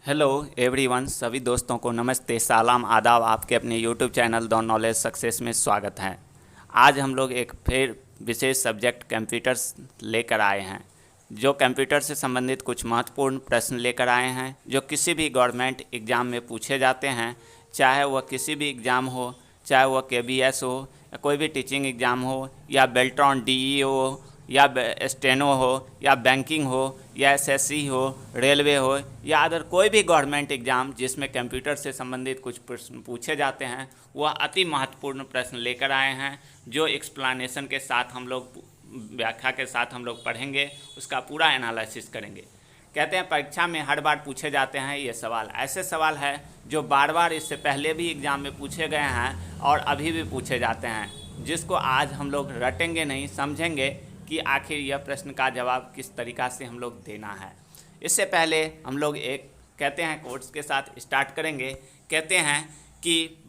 Hello everyone, सभी दोस्तों को नमस्ते, सलाम, आदाब। आपके अपने YouTube channel the knowledge success में स्वागत है। आज हम लोग एक फिर विशेष सब्जेक्ट कंप्यूटर्स लेकर आए हैं, जो कंप्यूटर से संबंधित कुछ महत्वपूर्ण प्रश्न लेकर आए हैं जो किसी भी गवर्नमेंट एग्ज़ाम में पूछे जाते हैं। चाहे वह किसी भी एग्ज़ाम हो, चाहे वह KBS हो या कोई भी टीचिंग एग्ज़ाम हो या बेल्ट्रॉन DE हो या स्टेनो हो या बैंकिंग हो या SSC हो, रेलवे हो या अदर कोई भी गवर्नमेंट एग्ज़ाम जिसमें कंप्यूटर से संबंधित कुछ प्रश्न पूछे जाते हैं, वह अति महत्वपूर्ण प्रश्न लेकर आए हैं जो एक्सप्लेनेशन के साथ हम लोग, व्याख्या के साथ हम लोग पढ़ेंगे, उसका पूरा एनालिसिस करेंगे। कहते हैं परीक्षा में हर बार पूछे जाते हैं ये सवाल, ऐसे सवाल है जो बार बार इससे पहले भी एग्ज़ाम में पूछे गए हैं और अभी भी पूछे जाते हैं, जिसको आज हम लोग रटेंगे नहीं, समझेंगे कि आखिर यह प्रश्न का जवाब किस तरीक़ा से हम लोग देना है। इससे पहले हम लोग एक कहते हैं कोट्स के साथ स्टार्ट करेंगे। कहते हैं कि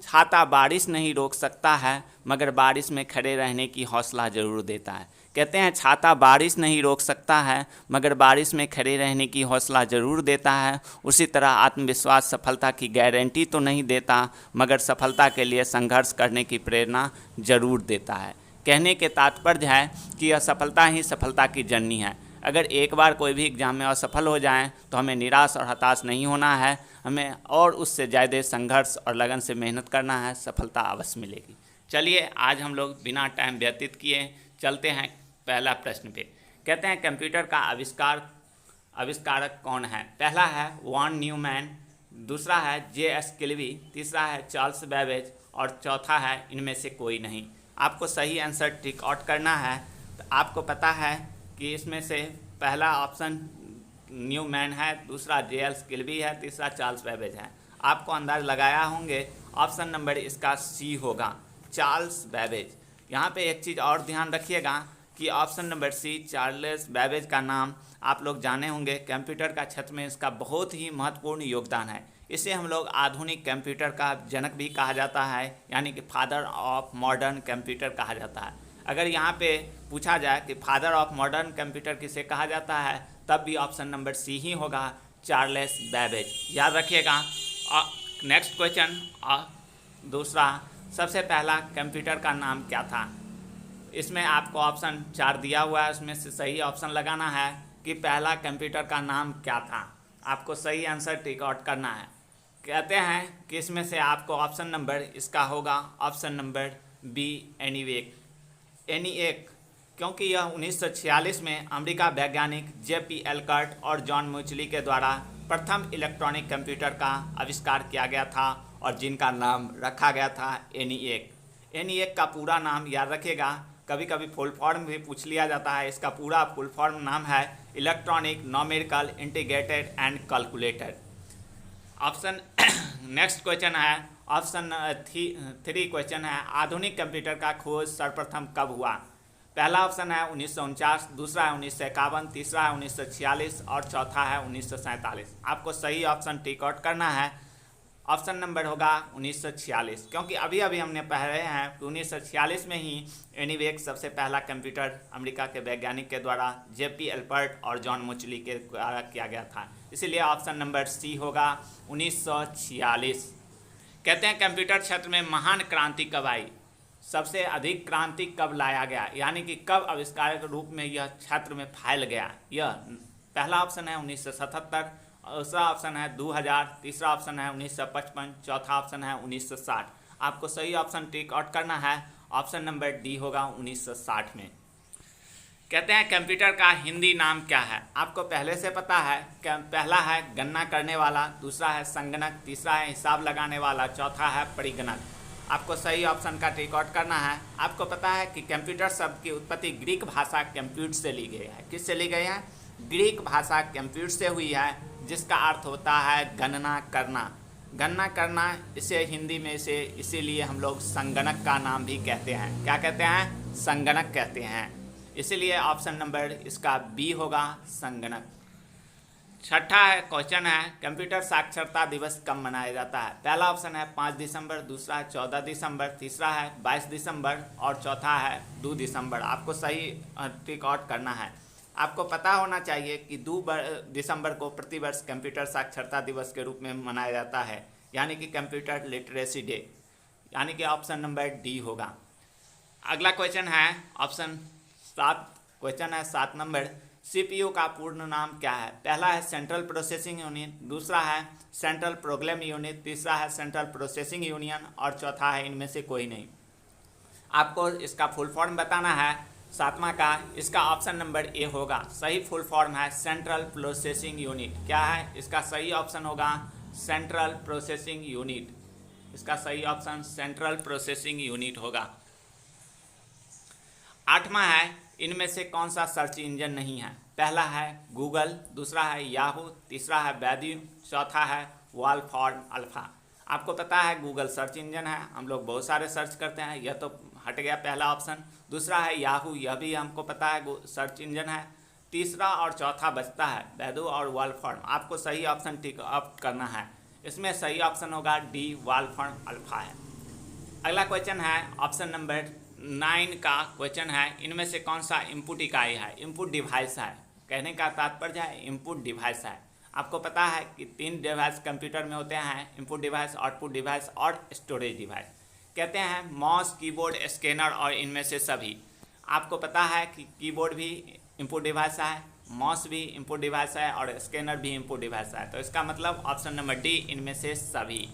छाता बारिश नहीं रोक सकता है मगर बारिश में खड़े रहने की हौसला ज़रूर देता है। कहते हैं छाता बारिश नहीं रोक सकता है मगर बारिश में खड़े रहने की हौसला ज़रूर देता है। उसी तरह आत्मविश्वास सफलता की गारंटी तो नहीं देता मगर सफलता के लिए संघर्ष करने की प्रेरणा ज़रूर देता है। कहने के तात्पर्य है कि यह सफलता ही सफलता की जर्नी है। अगर एक बार कोई भी एग्ज़ाम में असफल हो जाएं तो हमें निराश और हताश नहीं होना है, हमें और उससे ज़्यादा संघर्ष और लगन से मेहनत करना है, सफलता अवश्य मिलेगी। चलिए आज हम लोग बिना टाइम व्यतीत किए चलते हैं पहला प्रश्न पे। कहते हैं कंप्यूटर का आविष्कारक कौन है? पहला है वॉन न्यूमैन, दूसरा है JS किल्वी, तीसरा है चार्ल्स बैबेज और चौथा है इनमें से कोई नहीं। आपको सही आंसर टिक आउट करना है। तो आपको पता है कि इसमें से पहला ऑप्शन न्यूमैन है, दूसरा JS किल्वी है, तीसरा चार्ल्स बैबेज है। आपको अंदाज लगाया होंगे ऑप्शन नंबर इसका C होगा, चार्ल्स बैबेज। यहाँ पे एक चीज़ और ध्यान रखिएगा कि option number C Charles Babbage का नाम आप लोग जाने होंगे, कंप्यूटर का क्षेत्र में इसका बहुत ही महत्वपूर्ण योगदान है। इसे हम लोग आधुनिक कंप्यूटर का जनक भी कहा जाता है, यानी कि फादर ऑफ मॉडर्न कंप्यूटर कहा जाता है। अगर यहाँ पे पूछा जाए कि फादर ऑफ मॉडर्न कंप्यूटर किसे कहा जाता है, तब भी ऑप्शन नंबर C ही होगा, चार्ल्स बैबेज। याद रखिएगा। नेक्स्ट क्वेश्चन, दूसरा, सबसे पहला कंप्यूटर का नाम क्या था? इसमें आपको ऑप्शन 4 दिया हुआ है, उसमें से सही ऑप्शन लगाना है कि पहला कंप्यूटर का नाम क्या था। आपको सही आंसर टिक आउट करना है। कहते हैं कि इसमें से आपको ऑप्शन नंबर इसका होगा ऑप्शन नंबर B ENIAC, क्योंकि यह 1946 में अमेरिका वैज्ञानिक JP एल्कर्ट और जॉन म्यूचली के द्वारा प्रथम इलेक्ट्रॉनिक कंप्यूटर का आविष्कार किया गया था और जिनका नाम रखा गया था ENIAC। ENIAC का पूरा नाम याद रखिएगा, कभी कभी फुल फॉर्म भी पूछ लिया जाता है। इसका पूरा फुल फॉर्म नाम है electronic numerical integrated and calculator. Option next question है ऑप्शन 3 क्वेश्चन है, आधुनिक कंप्यूटर का खोज सर्वप्रथम कब हुआ? पहला ऑप्शन है 1949, दूसरा है 1951, तीसरा है 1946 और चौथा है 1947। आपको सही ऑप्शन टिक आउट करना है। ऑप्शन नंबर होगा 1946, क्योंकि अभी अभी हमने पढ़े हैं कि 1946 में ही ENIAC सबसे पहला कंप्यूटर अमेरिका के वैज्ञानिक के द्वारा JP एल्कर्ट और जॉन म्यूचली के द्वारा किया गया था। इसीलिए ऑप्शन नंबर C होगा 1946। कहते हैं कंप्यूटर क्षेत्र में महान क्रांति कब आई? सबसे अधिक क्रांति कब लाया गया, यानी कि कब आविष्कार के रूप में यह क्षेत्र में फैल गया? यह पहला ऑप्शन है 1977, दूसरा ऑप्शन है 2000, तीसरा ऑप्शन है 1955, चौथा ऑप्शन है 1960। आपको सही ऑप्शन टिक आउट करना है। ऑप्शन नंबर D होगा 1960 में। कहते हैं कंप्यूटर का हिंदी नाम क्या है? आपको पहले से पता है कि पहला है गणना करने वाला, दूसरा है संगणक, तीसरा है हिसाब लगाने वाला, चौथा है परिगणक। आपको सही ऑप्शन का टिक आउट करना है। आपको पता है कि कंप्यूटर शब्द की उत्पत्ति ग्रीक भाषा कंप्यूट से ली गई है। किससे ली गई है? ग्रीक भाषा कंप्यूट से हुई है, जिसका अर्थ होता है गणना करना। गणना करना, इसे हिंदी में इसीलिए हम लोग संगणक का नाम भी कहते हैं। क्या कहते हैं? संगणक कहते हैं। इसीलिए ऑप्शन नंबर इसका B होगा, संगणक। छठा है क्वेश्चन है, कंप्यूटर साक्षरता दिवस कब मनाया जाता है? पहला ऑप्शन है 5 दिसंबर, दूसरा है 14 दिसंबर, तीसरा है 22 दिसंबर और चौथा है 2 दिसंबर। आपको सही टिक आउट करना है। आपको पता होना चाहिए कि 2 दिसंबर को प्रतिवर्ष कंप्यूटर साक्षरता दिवस के रूप में मनाया जाता है, यानी कि कंप्यूटर लिटरेसी डे, यानी कि ऑप्शन नंबर डी होगा। अगला क्वेश्चन है ऑप्शन 7, क्वेश्चन है 7 नंबर, सीपीयू का पूर्ण नाम क्या है? पहला है सेंट्रल प्रोसेसिंग यूनिट, दूसरा है सेंट्रल प्रोग्राम यूनिट, तीसरा है सेंट्रल प्रोसेसिंग यूनियन और चौथा है इनमें से कोई नहीं। आपको इसका फुल फॉर्म बताना है 7वां का, इसका ऑप्शन नंबर ए होगा। सही फुल फॉर्म है सेंट्रल प्रोसेसिंग यूनिट। क्या है इसका सही ऑप्शन होगा? Central processing unit. इसका सही ऑप्शन सेंट्रल प्रोसेसिंग यूनिट होगा। 8वां है, इनमें से कौन सा सर्च इंजन नहीं है? पहला है गूगल, दूसरा है याहू, तीसरा है बैड्यू, चौथा है वॉलफॉर्म अल्फा। आपको पता है गूगल सर्च इंजन है, हम लोग बहुत सारे सर्च करते हैं, यह तो हट गया पहला ऑप्शन। दूसरा है याहू, यह भी हमको पता है सर्च इंजन है। तीसरा और चौथा बचता है बैडू और वॉलफॉर्म। आपको सही ऑप्शन टिक ऑफ करना है। इसमें सही ऑप्शन होगा डी, वॉलफॉर्म अल्फा है। अगला क्वेश्चन है ऑप्शन नंबर 9 का क्वेश्चन है, इनमें से कौन सा इनपुट इकाई है? इनपुट डिवाइस है। कहने का तात्पर्य है इनपुट डिवाइस है। आपको पता है कि 3 डिवाइस कंप्यूटर में होते हैं, इनपुट डिवाइस, आउटपुट डिवाइस और स्टोरेज डिवाइस। कहते हैं माउस, कीबोर्ड, स्कैनर और इनमें से सभी। आपको पता है कि कीबोर्ड भी इनपुट डिवाइस है, माउस भी इनपुट डिवाइस है और स्कैनर भी इनपुट डिवाइस है। तो इसका मतलब ऑप्शन नंबर डी, इनमें से सभी।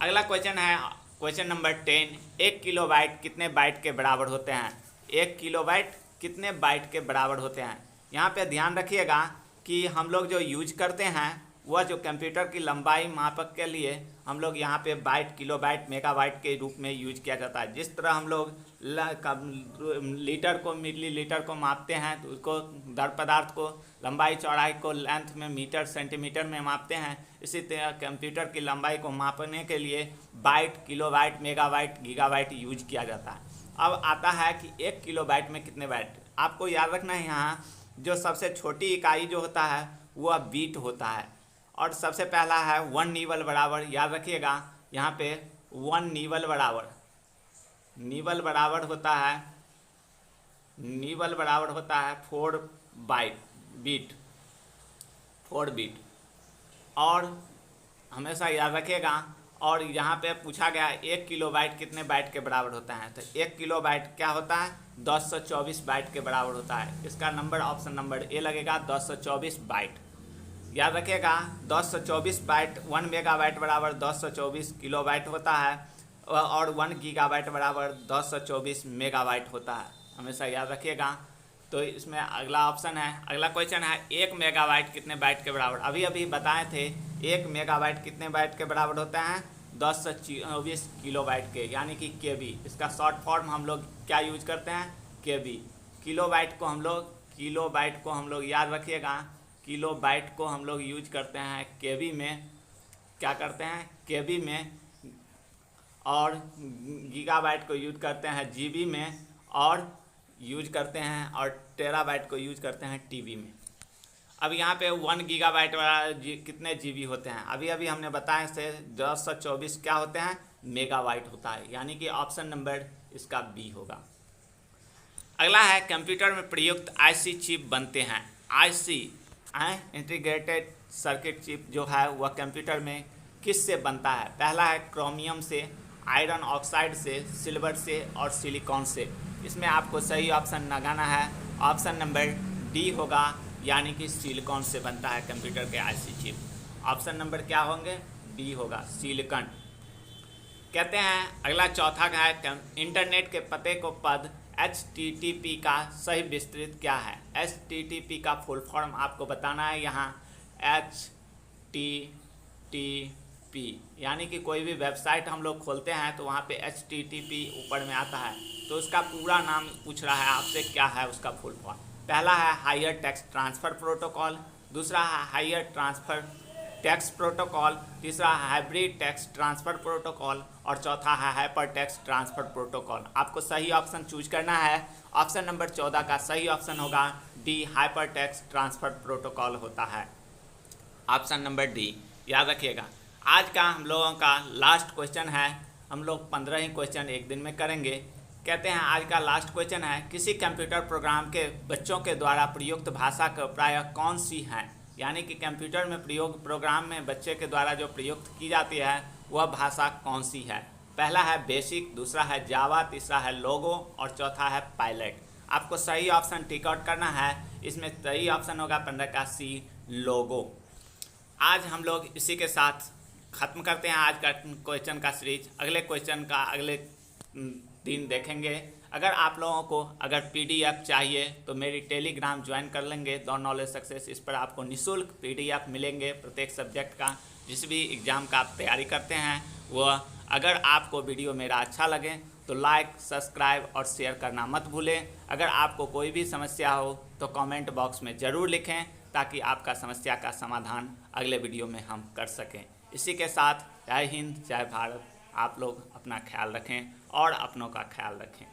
अगला क्वेश्चन है क्वेश्चन नंबर 10, 1 किलोबाइट कितने बाइट के बराबर होते हैं? 1 किलोबाइट कितने बाइट के बराबर होते हैं? यहाँ पे ध्यान रखिएगा कि हम लोग जो यूज करते हैं वह जो कंप्यूटर की लंबाई मापक के लिए हम लोग यहाँ पे बाइट, किलोबाइट, मेगाबाइट के रूप में यूज किया जाता है। जिस तरह हम लोग लीटर को, मिलीलीटर को मापते हैं, तो उसको दर पदार्थ को, लंबाई चौड़ाई को लेंथ में, मीटर सेंटीमीटर में मापते हैं, इसी तरह कंप्यूटर की लंबाई को मापने के लिए byte, kilobyte, megabyte, gigabyte use किया जाता है। अब आता है कि 1 किलोबाइट में कितने बाइट। आपको याद रखना है यहाँ जो सबसे छोटी इकाई जो होता है वह बीट होता है, और सबसे पहला है 1 नीवल बराबर, याद रखिएगा यहाँ पे 1 नीवल बराबर, नीवल बराबर होता है, नीवल बराबर होता है 4 बीट, 4 बीट। और हमेशा याद रखिएगा, और यहाँ पे पूछा गया 1 किलोबाइट कितने बाइट के बराबर होता है, तो 1 किलोबाइट क्या होता है? 1024 बाइट के बराबर होता है। इसका नंबर ऑप्शन नंबर ए लगेगा, 1024 बाइट। याद रखिएगा 1024 बाइट, 1 मेगाबाइट बराबर 1024 किलोबाइट होता है, और 1 गीगाबाइट बराबर 1024 मेगाबाइट होता है। हमेशा याद रखिएगा। तो इसमें अगला ऑप्शन है, अगला क्वेश्चन है 1 मेगाबाइट कितने बाइट के बराबर? अभी अभी बताए थे 1 मेगाबाइट कितने बाइट के बराबर होते हैं? 1024 किलोबाइट के, यानी कि केबी। इसका शॉर्ट फॉर्म हम लोग क्या यूज करते हैं? केबी। किलोबाइट को हम लोग याद रखिएगा, किलोबाइट को हम लोग यूज करते हैं केबी में, क्या करते हैं? केबी में। और गीगाबाइट को यूज करते हैं जीबी में, और यूज करते हैं, और टेराबाइट को यूज करते हैं टीबी में। अब यहाँ पे 1 गीगाबाइट वाला कितने जीबी होते हैं? अभी अभी हमने बताया से 1024 क्या होते हैं? मेगाबाइट होता है, यानी कि ऑप्शन नंबर इसका बी होगा। अगला है कंप्यूटर में प्रयुक्त आईसी चिप बनते हैं। आईसी इंटीग्रेटेड सर्किट चिप जो है वह कंप्यूटर में किस से बनता है? पहला है क्रोमियम से, आयरन ऑक्साइड से, सिल्वर से और सिलिकॉन से। इसमें आपको सही ऑप्शन लगाना है, ऑप्शन नंबर डी होगा, यानी कि सिलिकॉन से बनता है कंप्यूटर के आईसी चिप। ऑप्शन नंबर क्या होंगे? डी होगा, सिलिकॉन। कहते हैं अगला चौथा का है इंटरनेट के पते को पद HTTP का सही विस्तृत क्या है? HTTP का फुल फॉर्म आपको बताना है यहाँ, HTTP, यानी कि कोई भी वेबसाइट हम लोग खोलते हैं तो वहाँ पे HTTP ऊपर में आता है, तो उसका पूरा नाम पूछ रहा है आपसे, क्या है उसका फुल फॉर्म? पहला है हायर टेक्स्ट ट्रांसफ़र प्रोटोकॉल, दूसरा है हायर ट्रांसफ़र टेक्स्ट प्रोटोकॉल, तीसरा है हाइब्रिड टेक्स्ट ट्रांसफ़र प्रोटोकॉल, और चौथा है हाइपर टेक्स्ट ट्रांसफ़र प्रोटोकॉल। आपको सही ऑप्शन चूज करना है। ऑप्शन नंबर 14 का सही ऑप्शन होगा D, hyper text transfer protocol होता है, ऑप्शन नंबर डी। याद रखिएगा। आज का हम लोगों का लास्ट क्वेश्चन है, हम लोग 15 ही क्वेश्चन एक दिन में करेंगे, कहते हैं आज का लास्ट क्वेश्चन है, किसी कंप्यूटर प्रोग्राम के बच्चों के द्वारा प्रयुक्त भाषा का प्रायः कौन सी है। यानी कि कंप्यूटर में प्रयोग प्रोग्राम में बच्चे के द्वारा जो प्रयुक्त की जाती है वह भाषा कौन सी है। पहला है बेसिक, दूसरा है जावा, तीसरा है लोगो और चौथा है पायलट। आपको सही ऑप्शन टिक आउट करना है। इसमें सही ऑप्शन होगा 15 का सी, लोगो। आज हम लोग इसी के साथ ख़त्म करते हैं आज का क्वेश्चन का सीरीज। अगले क्वेश्चन का अगले दिन देखेंगे। अगर आप लोगों को अगर PDF चाहिए तो मेरी टेलीग्राम ज्वाइन कर लेंगे, द नॉलेज सक्सेस। इस पर आपको निःशुल्क PDF मिलेंगे प्रत्येक सब्जेक्ट का, जिस भी एग्ज़ाम का आप तैयारी करते हैं वह। अगर आपको वीडियो मेरा अच्छा लगे तो लाइक, सब्सक्राइब और शेयर करना मत भूलें। अगर आपको कोई भी समस्या हो तो कमेंट बॉक्स में ज़रूर लिखें, ताकि आपका समस्या का समाधान अगले वीडियो में हम कर सकें। इसी के साथ जय हिंद, जय भारत। आप लोग अपना ख्याल रखें और अपनों का ख्याल रखें।